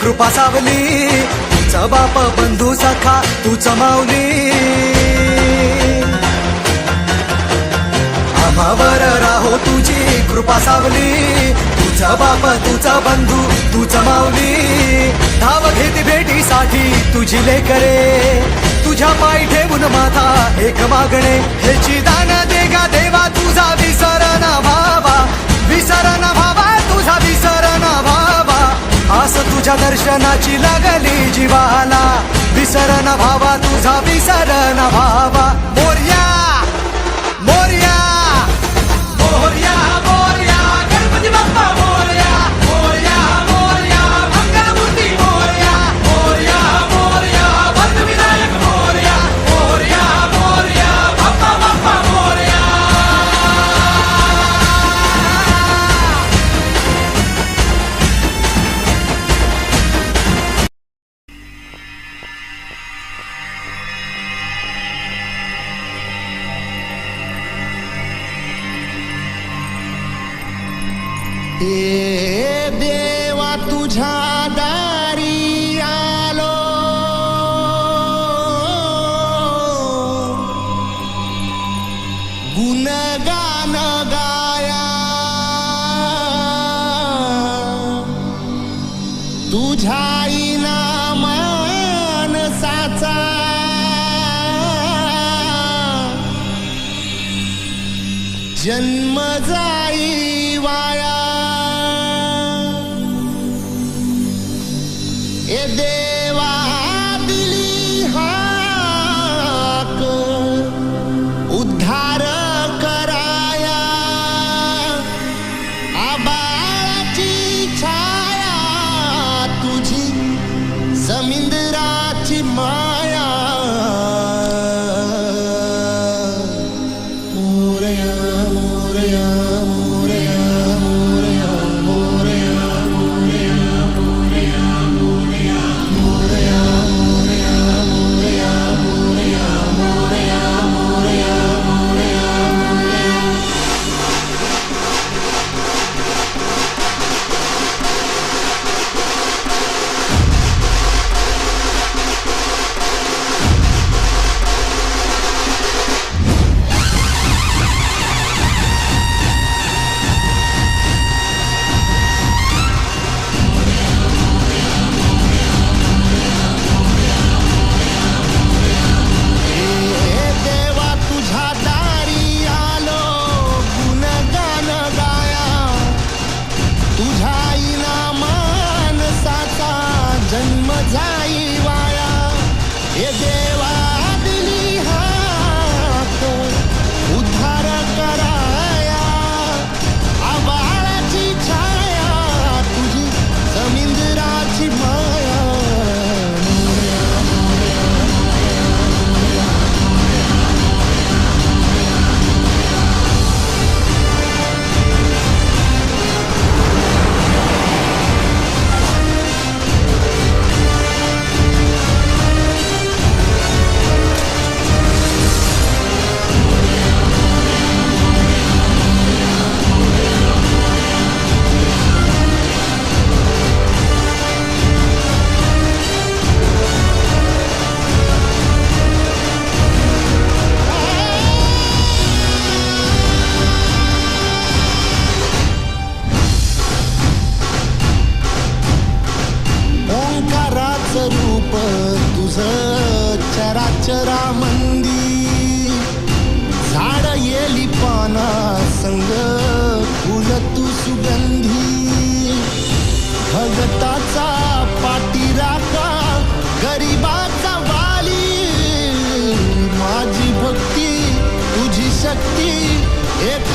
कृपा सावली, तुझा बाप बंधू सखा तूच माऊली. आम्हावर राहो तुझी कृपा सावली, तुझा बाप तुझा बंधू तूच माऊली. धाव घेती भेटीसाठी तुझी लेकरे, तुझ्या पायी ठेवून माथा एक मागणे. ह्याची दान दे गा देवा तुझा विसर ना भावा, विसर ना भावा तुझा विसर ना भावा. आस तुझ्या दर्शनाची लागली जीवाला, विसर ना भावा तुझा विसर ना भावा. मोरया मोरया मोरया मोरया गणपती बाप्पा मोरया, मोरया मोरया मंगलमूर्ती मोरया, मोरया मोरया वरदविनायक मोरया, मोरया मोरया बाप्पा बाप्पा मोरया. हे देवा तुझ्या दारी आलो, गुणगान गाया तुझ्या मानसाचा. जन्म जाई वाया, ए देवा दिली हाक उद्धार कराया. आबाळाची छाया तुझी, समिंदराची माया. मोरया मोरया मोरया मोरया मोरया मोरया मोरया मोरया मोरया मोरया मोरया मोरया मोरया मोरया मोरया. रूप तुझं चराचरामंदी, झाड येली पाना संग फुल तू सुगंधी. भगताचा पाठीराखा गरिबाचा वाली, माझी भक्ती तुझी शक्ती एक